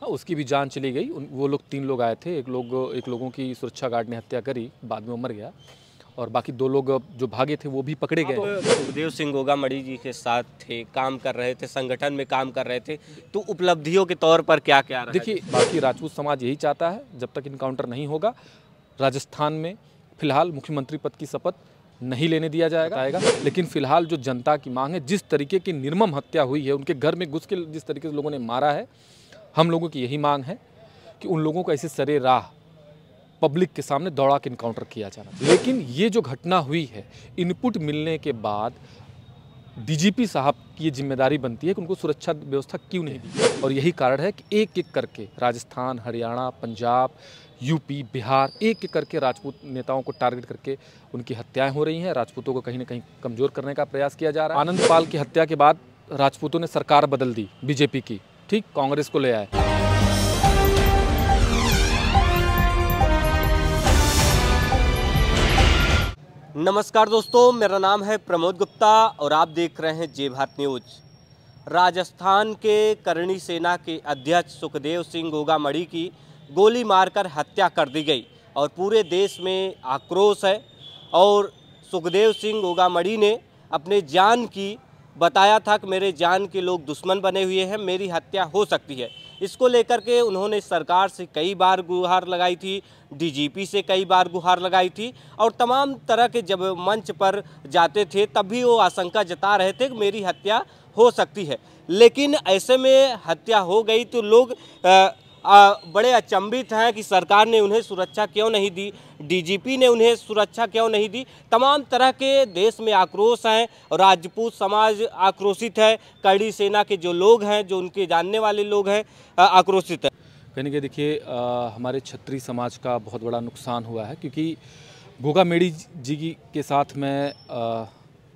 हाँ, उसकी भी जान चली गई। वो लोग 3 लोग आए थे, एक लोगों की सुरक्षा गार्ड ने हत्या करी, बाद में वो मर गया, और बाकी 2 लोग जो भागे थे वो भी पकड़े गए। सुखदेव सिंह गोगामड़ी जी के साथ थे, काम कर रहे थे, संगठन में काम कर रहे थे, तो उपलब्धियों के तौर पर क्या क्या रहा? देखिए, बाकी राजपूत समाज यही चाहता है, जब तक इनकाउंटर नहीं होगा राजस्थान में फिलहाल मुख्यमंत्री पद की शपथ नहीं लेने दिया जाएगा। लेकिन फिलहाल जो जनता की मांग है, जिस तरीके की निर्मम हत्या हुई है, उनके घर में घुस के जिस तरीके से लोगों ने मारा है, हम लोगों की यही मांग है कि उन लोगों को ऐसे सरे राह पब्लिक के सामने दौड़ा के इनकाउंटर किया जाना चाहिए। लेकिन ये जो घटना हुई है, इनपुट मिलने के बाद डीजीपी साहब की ये जिम्मेदारी बनती है कि उनको सुरक्षा व्यवस्था क्यों नहीं दी, और यही कारण है कि एक एक करके राजस्थान, हरियाणा, पंजाब, यूपी, बिहार, एक एक करके राजपूत नेताओं को टारगेट करके उनकी हत्याएं हो रही हैं। राजपूतों को कहीं ना कहीं कमज़ोर करने का प्रयास किया जा रहा है। आनंदपाल की हत्या के बाद राजपूतों ने सरकार बदल दी बीजेपी की, ठीक, कांग्रेस को ले आए। नमस्कार दोस्तों, मेरा नाम है प्रमोद गुप्ता और आप देख रहे हैं जय भारत न्यूज। राजस्थान के करणी सेना के अध्यक्ष सुखदेव सिंह गोगामड़ी की गोली मारकर हत्या कर दी गई और पूरे देश में आक्रोश है। और सुखदेव सिंह गोगामड़ी ने अपने जान की बताया था कि मेरे जान के लोग दुश्मन बने हुए हैं, मेरी हत्या हो सकती है। इसको लेकर के उन्होंने सरकार से कई बार गुहार लगाई थी, डीजीपी से कई बार गुहार लगाई थी, और तमाम तरह के जब मंच पर जाते थे तब भी वो आशंका जता रहे थे कि मेरी हत्या हो सकती है। लेकिन ऐसे में हत्या हो गई तो लोग बड़े अचंभित हैं कि सरकार ने उन्हें सुरक्षा क्यों नहीं दी, डीजीपी ने उन्हें सुरक्षा क्यों नहीं दी। तमाम तरह के देश में आक्रोश हैं और राजपूत समाज आक्रोशित है, करणी सेना के जो लोग हैं, जो उनके जानने वाले लोग हैं, आक्रोशित है। कहने के देखिए, हमारे क्षत्रिय समाज का बहुत बड़ा नुकसान हुआ है, क्योंकि गोगामड़ी जी के साथ मैं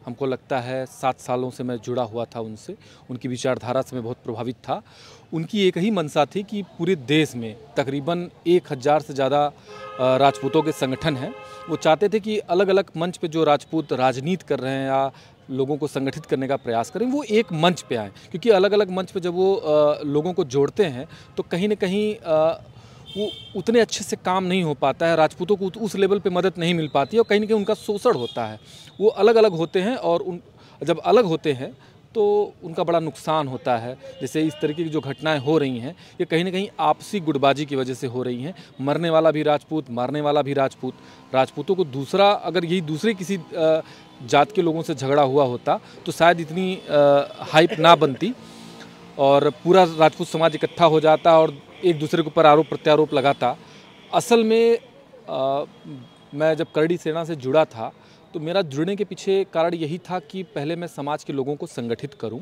हमको लगता है 7 सालों से मैं जुड़ा हुआ था उनसे, उनकी विचारधारा से मैं बहुत प्रभावित था। उनकी एक ही मंशा थी कि पूरे देश में तकरीबन 1000 से ज़्यादा राजपूतों के संगठन हैं। वो चाहते थे कि अलग अलग मंच पे जो राजपूत राजनीति कर रहे हैं या लोगों को संगठित करने का प्रयास करें, वो एक मंच पे आएँ, क्योंकि अलग अलग मंच पे जब वो लोगों को जोड़ते हैं तो कहीं ना कहीं वो उतने अच्छे से काम नहीं हो पाता है, राजपूतों को उस लेवल पे मदद नहीं मिल पाती है और कहीं ना कहीं उनका शोषण होता है। वो अलग अलग होते हैं और जब अलग होते हैं तो उनका बड़ा नुकसान होता है। जैसे इस तरीके की जो घटनाएं हो रही हैं, ये कहीं ना कहीं आपसी गुटबाजी की वजह से हो रही हैं। मरने वाला भी राजपूत, मारने वाला भी राजपूत। राजपूतों को दूसरा, अगर यही दूसरे किसी जात के लोगों से झगड़ा हुआ होता तो शायद इतनी हाइप ना बनती और पूरा राजपूत समाज इकट्ठा हो जाता और एक दूसरे के ऊपर आरोप प्रत्यारोप लगाता। असल में मैं जब करणी सेना से जुड़ा था तो मेरा जुड़ने के पीछे कारण यही था कि पहले मैं समाज के लोगों को संगठित करूं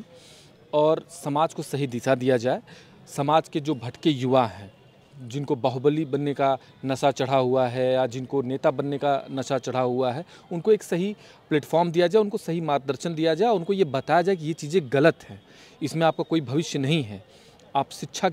और समाज को सही दिशा दिया जाए। समाज के जो भटके युवा हैं, जिनको बाहुबली बनने का नशा चढ़ा हुआ है या जिनको नेता बनने का नशा चढ़ा हुआ है, उनको एक सही प्लेटफॉर्म दिया जाए, उनको सही मार्गदर्शन दिया जाए, उनको ये बताया जाए कि ये चीज़ें गलत हैं, इसमें आपका कोई भविष्य नहीं है। आप शिक्षा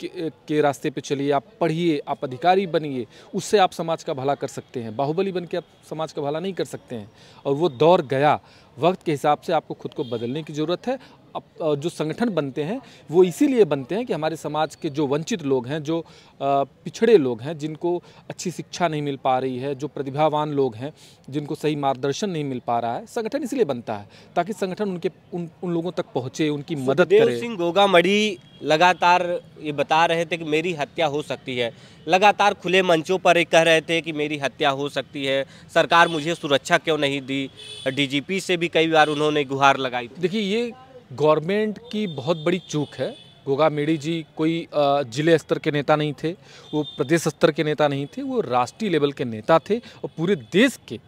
के रास्ते पे चलिए, आप पढ़िए, आप अधिकारी बनिए, उससे आप समाज का भला कर सकते हैं। बाहुबली बन के आप समाज का भला नहीं कर सकते हैं। और वो दौर गया, वक्त के हिसाब से आपको खुद को बदलने की ज़रूरत है। अब जो संगठन बनते हैं वो इसीलिए बनते हैं कि हमारे समाज के जो वंचित लोग हैं, जो पिछड़े लोग हैं, जिनको अच्छी शिक्षा नहीं मिल पा रही है, जो प्रतिभावान लोग हैं, जिनको सही मार्गदर्शन नहीं मिल पा रहा है, संगठन इसलिए बनता है ताकि संगठन उन लोगों तक पहुँचे, उनकी मदद करे। सुखदेव सिंह गोगामड़ी लगातार ये बता रहे थे कि मेरी हत्या हो सकती है, लगातार खुले मंचों पर ये कह रहे थे कि मेरी हत्या हो सकती है, सरकार मुझे सुरक्षा क्यों नहीं दी, डीजीपी से भी कई बार उन्होंने गुहार लगाई। देखिए, ये गवर्नमेंट की बहुत बड़ी चूक है। गोगामड़ी जी कोई जिले स्तर के नेता नहीं थे, वो प्रदेश स्तर के नेता नहीं थे, वो राष्ट्रीय लेवल के नेता थे और पूरे देश के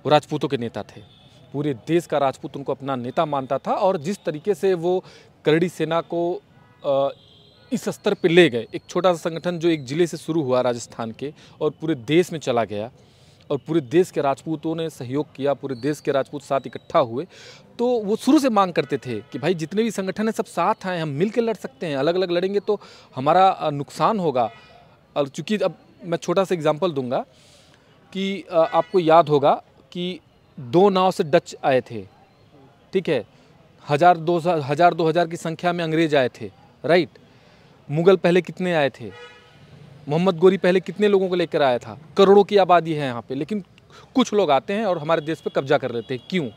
राजपूतों के नेता थे। पूरे देश का राजपूत उनको अपना नेता मानता था और जिस तरीके से वो करणी सेना को इस स्तर पे ले गए, एक छोटा सा संगठन जो एक ज़िले से शुरू हुआ राजस्थान के और पूरे देश में चला गया और पूरे देश के राजपूतों ने सहयोग किया, पूरे देश के राजपूत साथ इकट्ठा हुए, तो वो शुरू से मांग करते थे कि भाई जितने भी संगठन हैं सब साथ आए, हम मिल के लड़ सकते हैं, अलग अलग लड़ेंगे तो हमारा नुकसान होगा। और चूँकि अब मैं छोटा सा एग्जांपल दूंगा कि आपको याद होगा कि 2 नाव से डच आए थे, ठीक है, 1000-2000 की संख्या में अंग्रेज आए थे, राइट। मुगल पहले कितने आए थे, मोहम्मद गोरी पहले कितने लोगों को लेकर आया था। करोड़ों की आबादी है यहाँ पे, लेकिन कुछ लोग आते हैं और हमारे देश पे कब्जा कर लेते हैं। क्यों?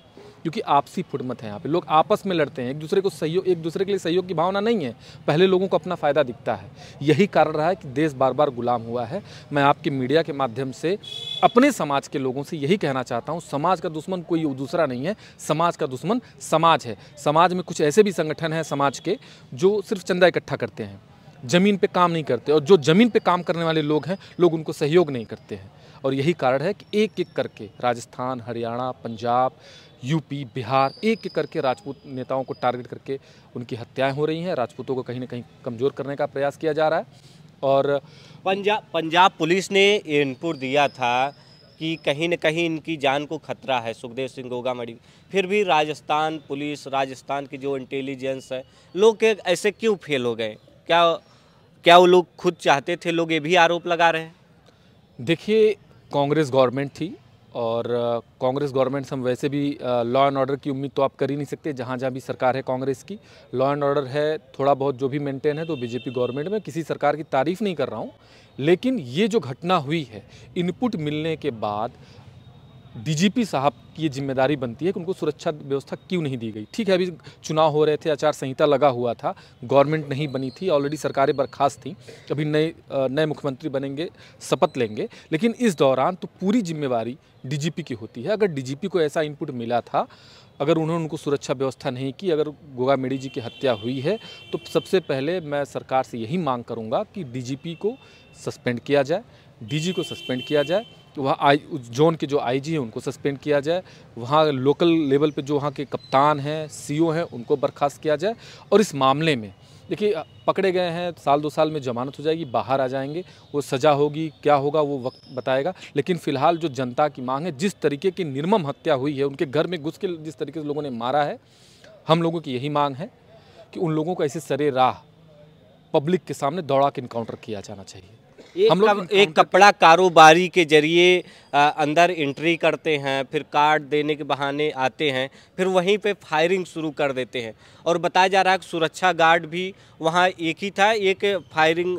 क्योंकि आपसी फुटमत है यहाँ पे, लोग आपस में लड़ते हैं, एक दूसरे को सहयोग, एक दूसरे के लिए सहयोग की भावना नहीं है। पहले लोगों को अपना फ़ायदा दिखता है। यही कारण रहा है कि देश बार बार गुलाम हुआ है। मैं आपके मीडिया के माध्यम से अपने समाज के लोगों से यही कहना चाहता हूँ, समाज का दुश्मन कोई दूसरा नहीं है, समाज का दुश्मन समाज है। समाज में कुछ ऐसे भी संगठन हैं समाज के जो सिर्फ चंदा इकट्ठा करते हैं, ज़मीन पे काम नहीं करते, और जो ज़मीन पे काम करने वाले लोग हैं, लोग उनको सहयोग नहीं करते हैं। और यही कारण है कि एक एक करके राजस्थान, हरियाणा, पंजाब, यूपी, बिहार, एक एक करके राजपूत नेताओं को टारगेट करके उनकी हत्याएं हो रही हैं। राजपूतों को कहीं ना कहीं कमज़ोर करने का प्रयास किया जा रहा है। और पंजाब पुलिस ने इनपुट दिया था कि कहीं न कहीं इनकी जान को खतरा है, सुखदेव सिंह गोगामड़ी। फिर भी राजस्थान पुलिस, राजस्थान की जो इंटेलिजेंस है, लोग के ऐसे क्यों फेल हो गए? क्या वो लोग खुद चाहते थे? लोग ये भी आरोप लगा रहे हैं। देखिए, कांग्रेस गवर्नमेंट थी, और कांग्रेस गवर्नमेंट से हम वैसे भी लॉ एंड ऑर्डर की उम्मीद तो आप कर ही नहीं सकते। जहाँ जहाँ भी सरकार है कांग्रेस की, लॉ एंड ऑर्डर है थोड़ा बहुत जो भी मेंटेन है, तो बीजेपी गवर्नमेंट में किसी सरकार की तारीफ़ नहीं कर रहा हूँ। लेकिन ये जो घटना हुई है, इनपुट मिलने के बाद डीजीपी साहब की ये जिम्मेदारी बनती है कि उनको सुरक्षा व्यवस्था क्यों नहीं दी गई। ठीक है, अभी चुनाव हो रहे थे, आचार संहिता लगा हुआ था, गवर्नमेंट नहीं बनी थी, ऑलरेडी सरकारें बर्खास्त थीं, अभी नए मुख्यमंत्री बनेंगे, शपथ लेंगे, लेकिन इस दौरान तो पूरी जिम्मेवारी डीजीपी की होती है। अगर डीजीपी को ऐसा इनपुट मिला था, अगर उन्होंने उनको सुरक्षा व्यवस्था नहीं की, अगर गोगामेडी जी की हत्या हुई है, तो सबसे पहले मैं सरकार से यही मांग करूँगा कि डीजीपी को सस्पेंड किया जाए, डीजी को सस्पेंड किया जाए, वहाँ जोन के जो आईजी हैं उनको सस्पेंड किया जाए, वहाँ लोकल लेवल पे जो वहाँ के कप्तान हैं, सीओ हैं, उनको बर्खास्त किया जाए। और इस मामले में देखिए, पकड़े गए हैं, साल 2 साल में जमानत हो जाएगी, बाहर आ जाएंगे, वो सज़ा होगी, क्या होगा वो वक्त बताएगा। लेकिन फ़िलहाल जो जनता की मांग है, जिस तरीके की निर्मम हत्या हुई है, उनके घर में घुस के जिस तरीके से लोगों ने मारा है, हम लोगों की यही मांग है कि उन लोगों को ऐसे सरे राह पब्लिक के सामने दौड़ा के इनकाउंटर किया जाना चाहिए। एक कपड़ा कारोबारी के जरिए अंदर एंट्री करते हैं, फिर कार्ड देने के बहाने आते हैं, फिर वहीं पे फायरिंग शुरू कर देते हैं। और बताया जा रहा है कि सुरक्षा गार्ड भी वहाँ एक ही था, एक फायरिंग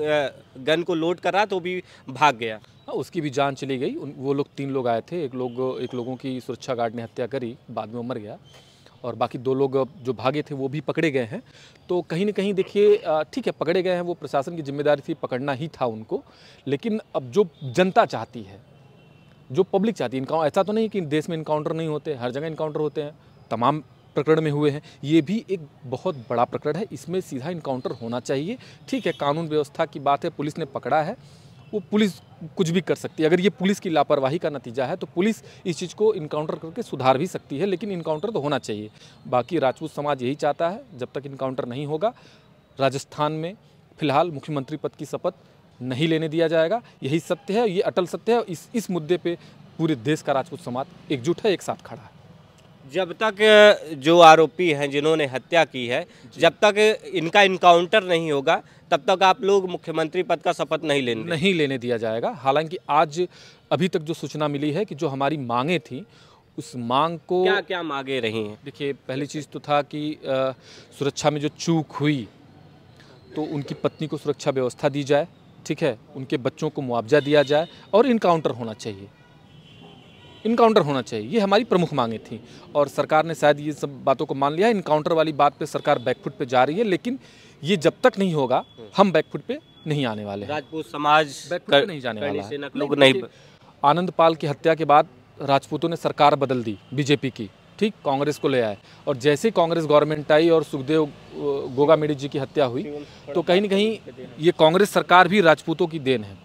गन को लोड करा तो भी भाग गया। हाँ, उसकी भी जान चली गई। वो लोग 3 लोग आए थे, एक लोगों की सुरक्षा गार्ड ने हत्या करी, बाद में वो मर गया, और बाकी 2 लोग जो भागे थे वो भी पकड़े गए हैं। तो कहीं न कहीं देखिए, ठीक है, पकड़े गए हैं, वो प्रशासन की जिम्मेदारी थी, पकड़ना ही था उनको। लेकिन अब जो जनता चाहती है, जो पब्लिक चाहती है, ऐसा तो नहीं कि देश में इनकाउंटर नहीं होते, हर जगह इनकाउंटर होते हैं, तमाम प्रकरण में हुए हैं। ये भी एक बहुत बड़ा प्रकरण है, इसमें सीधा इनकाउंटर होना चाहिए। ठीक है, कानून व्यवस्था की बात है, पुलिस ने पकड़ा है, वो पुलिस कुछ भी कर सकती है। अगर ये पुलिस की लापरवाही का नतीजा है, तो पुलिस इस चीज़ को इनकाउंटर करके सुधार भी सकती है, लेकिन इनकाउंटर तो होना चाहिए। बाकी राजपूत समाज यही चाहता है, जब तक इनकाउंटर नहीं होगा, राजस्थान में फिलहाल मुख्यमंत्री पद की शपथ नहीं लेने दिया जाएगा। यही सत्य है, ये अटल सत्य है। इस मुद्दे पे पूरे देश का राजपूत समाज एकजुट है, एक साथ खड़ा है। जब तक जो आरोपी हैं जिन्होंने हत्या की है, जब तक इनका इनकाउंटर नहीं होगा, तब तक आप लोग मुख्यमंत्री पद का शपथ नहीं लेने दिया जाएगा। हालांकि आज अभी तक जो सूचना मिली है कि जो हमारी मांगे थी, उस मांग को क्या मांगे रही हैं? देखिए, पहली चीज़ तो था कि सुरक्षा में जो चूक हुई, तो उनकी पत्नी को सुरक्षा व्यवस्था दी जाए, ठीक है, उनके बच्चों को मुआवजा दिया जाए, और इनकाउंटर होना चाहिए। ये हमारी प्रमुख मांगे थी, और सरकार ने शायद ये सब बातों को मान लिया है। इनकाउंटर वाली बात पे सरकार बैकफुट पे जा रही है, लेकिन ये जब तक नहीं होगा, हम बैकफुट पे नहीं आने वाले हैं। राजपूत समाज बैकफुट पे नहीं जाने वाला है। लोग नहीं। आनंद पाल की हत्या के बाद राजपूतों ने सरकार बदल दी, बीजेपी की, ठीक, कांग्रेस को ले आए, और जैसे ही कांग्रेस गवर्नमेंट आई और सुखदेव गोगामेडी जी की हत्या हुई, तो कहीं न कहीं ये कांग्रेस सरकार भी राजपूतों की देन है।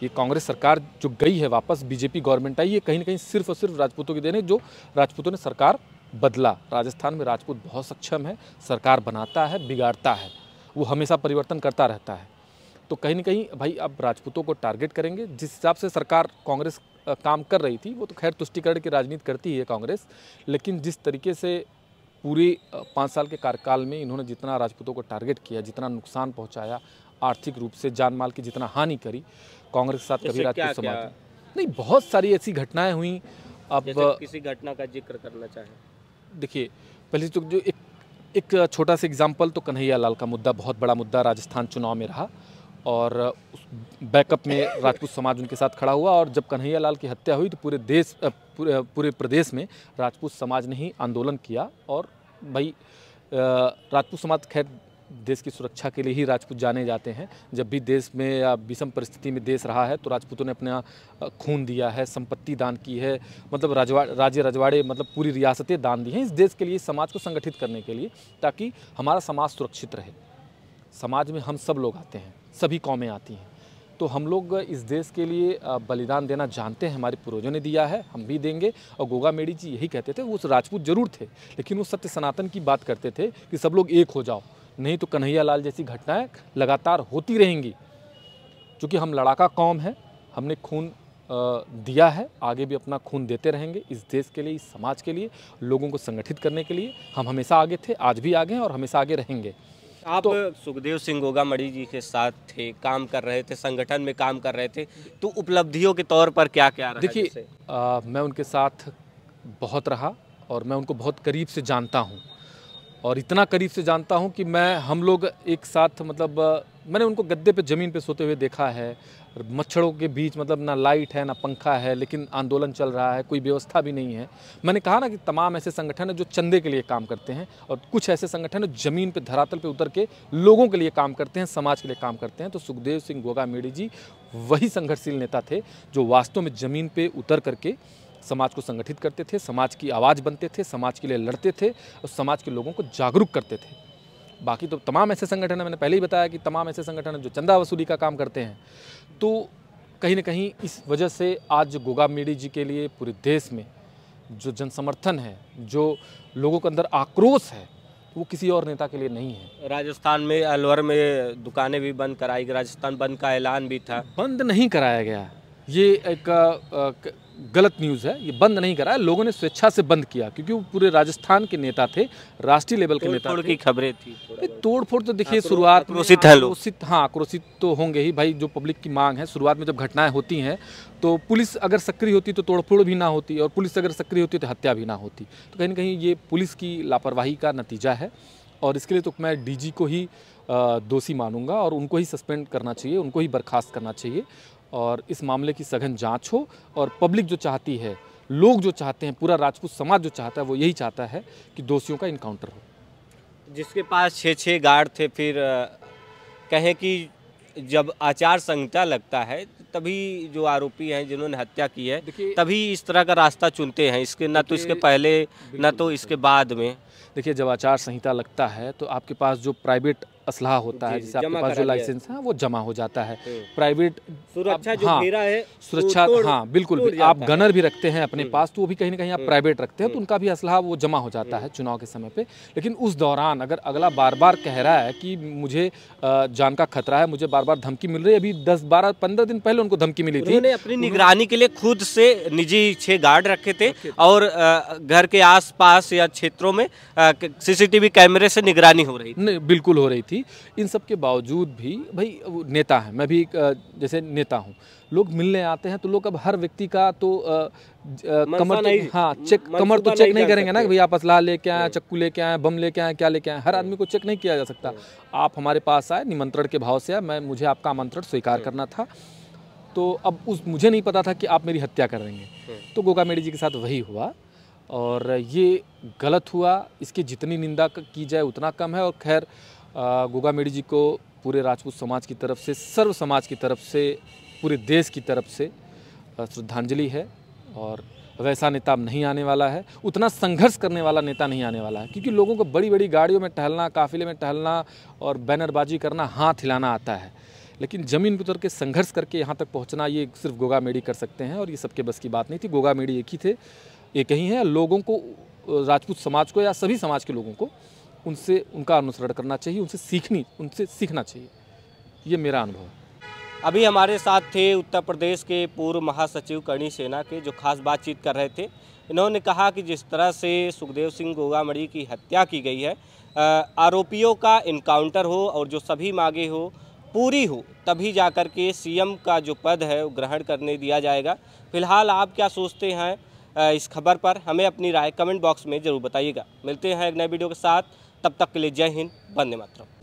ये कांग्रेस सरकार जो गई है वापस, बीजेपी गवर्नमेंट आई, ये कहीं न कहीं सिर्फ और सिर्फ राजपूतों की देन है, जो राजपूतों ने सरकार बदला। राजस्थान में राजपूत बहुत सक्षम है, सरकार बनाता है, बिगाड़ता है, वो हमेशा परिवर्तन करता रहता है। तो कहीं न कहीं भाई अब राजपूतों को टारगेट करेंगे। जिस हिसाब से सरकार कांग्रेस काम कर रही थी, वो तो खैर तुष्टिकरण की राजनीति करती है कांग्रेस, लेकिन जिस तरीके से पूरे 5 साल के कार्यकाल में इन्होंने जितना राजपूतों को टारगेट किया, जितना नुकसान पहुँचाया, आर्थिक रूप से जान माल की जितना हानि करी, कांग्रेस के साथ कभी राजपूत समाज नहीं, बहुत सारी ऐसी घटनाएं हुई। अब किसी घटना का जिक्र करना चाहें? देखिए, पहले तो जो एक एक छोटा सा एग्जाम्पल तो कन्हैया लाल का मुद्दा बहुत बड़ा मुद्दा राजस्थान चुनाव में रहा और उस बैकअप में राजपूत समाज उनके साथ खड़ा हुआ और जब कन्हैया लाल की हत्या हुई तो पूरे प्रदेश में राजपूत समाज ने ही आंदोलन किया और भाई राजपूत समाज खैर देश की सुरक्षा के लिए ही राजपूत जाने जाते हैं। जब भी देश में या विषम परिस्थिति में देश रहा है तो राजपूतों ने अपना खून दिया है, संपत्ति दान की है, मतलब राज्य रजवाड़े मतलब पूरी रियासतें दान दी हैं इस देश के लिए, समाज को संगठित करने के लिए, ताकि हमारा समाज सुरक्षित रहे। समाज में हम सब लोग आते हैं, सभी कौमें आती हैं, तो हम लोग इस देश के लिए बलिदान देना जानते हैं, हमारे पूर्वजों ने दिया है, हम भी देंगे। और गोगा मेडी जी यही कहते थे, वो राजपूत जरूर थे लेकिन वो सत्य सनातन की बात करते थे कि सब लोग एक हो जाओ, नहीं तो कन्हैया लाल जैसी घटनाएं लगातार होती रहेंगी। क्योंकि हम लड़ाका कौम है, हमने खून दिया है, आगे भी अपना खून देते रहेंगे इस देश के लिए, इस समाज के लिए, लोगों को संगठित करने के लिए। हम हमेशा आगे थे, आज भी आगे हैं और हमेशा आगे रहेंगे। आप सुखदेव सिंह गोगा मड़ी जी के साथ थे, काम कर रहे थे, संगठन में काम कर रहे थे, तो उपलब्धियों के तौर पर क्या क्या रहा? देखिए मैं उनके साथ बहुत रहा और मैं उनको बहुत करीब से जानता हूँ और इतना करीब से जानता हूँ कि हम लोग एक साथ मतलब मैंने उनको गद्दे पे ज़मीन पे सोते हुए देखा है, मच्छरों के बीच, मतलब ना लाइट है ना पंखा है लेकिन आंदोलन चल रहा है, कोई व्यवस्था भी नहीं है। मैंने कहा ना कि तमाम ऐसे संगठन हैं जो चंदे के लिए काम करते हैं और कुछ ऐसे संगठन हैं ज़मीन पे धरातल पे उतर के लोगों के लिए काम करते हैं, समाज के लिए काम करते हैं। तो सुखदेव सिंह गोगा मेडी जी वही संघर्षशील नेता थे जो वास्तव में ज़मीन पर उतर करके समाज को संगठित करते थे, समाज की आवाज़ बनते थे, समाज के लिए लड़ते थे और समाज के लोगों को जागरूक करते थे। बाकी तो तमाम ऐसे संगठन हैं, मैंने पहले ही बताया कि तमाम ऐसे संगठन हैं जो चंदा वसूली का काम करते हैं। तो कहीं ना कहीं इस वजह से आज गोगा मेडी जी के लिए पूरे देश में जो जनसमर्थन है, जो लोगों के अंदर आक्रोश है, वो किसी और नेता के लिए नहीं है। राजस्थान में अलवर में दुकानें भी बंद कराई गई, राजस्थान बंद का ऐलान भी था। बंद नहीं कराया गया, ये एक गलत न्यूज़ है। ये बंद नहीं कराया, लोगों ने स्वेच्छा से बंद किया क्योंकि वो पूरे राजस्थान के नेता थे, राष्ट्रीय लेवल के नेता थे। की खबरें थी, तोड़फोड़ तो देखिए शुरुआत में आक्रोशित तो होंगे ही भाई, जो पब्लिक की मांग है। शुरुआत में जब घटनाएं होती हैं तो पुलिस अगर सक्रिय होती तो तोड़फोड़ भी ना होती और पुलिस अगर सक्रिय होती तो हत्या भी ना होती। तो कहीं ना कहीं ये पुलिस की लापरवाही का नतीजा है और इसके लिए तो मैं डीजी को ही दोषी मानूंगा और उनको ही सस्पेंड करना चाहिए, उनको ही बर्खास्त करना चाहिए और इस मामले की सघन जांच हो। और पब्लिक जो चाहती है, लोग जो चाहते हैं, पूरा राजपूत समाज जो चाहता है, वो यही चाहता है कि दोषियों का इनकाउंटर हो। जिसके पास 6 गार्ड थे, फिर कहें कि जब आचार संहिता लगता है तभी जो आरोपी हैं जिन्होंने हत्या की है तभी इस तरह का रास्ता चुनते हैं, इसके न तो इसके पहले न तो इसके बाद में। देखिए जब आचार संहिता लगता है तो आपके पास जो प्राइवेट असलहा होता है, जैसे आपके पास जो लाइसेंस है वो जमा हो जाता है। प्राइवेट सुरक्षा जो घेरा है, सुरक्षा, हाँ बिल्कुल, आप गनर भी रखते हैं अपने पास तो वो भी कहीं ना कहीं आप प्राइवेट रखते हैं तो उनका भी असलहा वो जमा हो जाता है चुनाव के समय पे। लेकिन उस दौरान अगर अगला बार बार कह रहा है कि मुझे जान का खतरा है, मुझे बार बार धमकी मिल रही है, अभी 10, 12, 15 दिन पहले उनको धमकी मिली थी। उन्होंने अपनी निगरानी के लिए खुद से निजी 6 गार्ड रखे थे और घर के आसपास या क्षेत्रों में CCTV कैमरे से निगरानी हो रही थी। बिल्कुल हो रही थी। इन सब के बावजूद भी भाई नेता है, मैं भी जैसे नेता हूँ, लोग मिलने आते हैं तो लोग अब हर व्यक्ति का तो कमर तो चेक नहीं करेंगे ना कि भाई आप असलाह लेके आए, चक्कू लेके आए, बम लेके आए, क्या लेके आए। हर आदमी को चेक नहीं किया जा सकता। आप हमारे पास आए, निमंत्रण के भाव से आए, मुझे आपका आमंत्रण स्वीकार करना था। तो अब मुझे नहीं पता था कि आप मेरी हत्या कर देंगे। तो गोगा मेडी जी के साथ वही हुआ और ये गलत हुआ। इसकी जितनी निंदा की जाए उतना कम है। और खैर गोगा मेडी जी को पूरे राजपूत समाज की तरफ से, सर्व समाज की तरफ से, पूरे देश की तरफ से श्रद्धांजलि है। और वैसा नेता अब नहीं आने वाला है, उतना संघर्ष करने वाला नेता नहीं आने वाला है। क्योंकि लोगों को बड़ी बड़ी गाड़ियों में टहलना, काफिले में टहलना और बैनरबाजी करना, हाथ हिलाना आता है, लेकिन ज़मीन पर उतर के संघर्ष करके यहाँ तक पहुँचना ये सिर्फ गोगा मेडी कर सकते हैं। और ये सबके बस की बात नहीं थी। गोगा मेडी एक ही थे, एक ही हैं। लोगों को, राजपूत समाज को या सभी समाज के लोगों को उनका अनुसरण करना चाहिए, उनसे सीखना चाहिए। ये मेरा अनुभव है। अभी हमारे साथ थे उत्तर प्रदेश के पूर्व महासचिव करणी सेना के, जो खास बातचीत कर रहे थे। इन्होंने कहा कि जिस तरह से सुखदेव सिंह गोगा मड़ी की हत्या की गई है, आरोपियों का इनकाउंटर हो और जो सभी मांगे हो पूरी हो, तभी जाकर के CM का जो पद है वो ग्रहण करने दिया जाएगा। फिलहाल आप क्या सोचते हैं इस खबर पर? हमें अपनी राय कमेंट बॉक्स में ज़रूर बताइएगा। मिलते हैं एक नए वीडियो के साथ। तब तक के लिए जय हिंद, वंदे मातरम।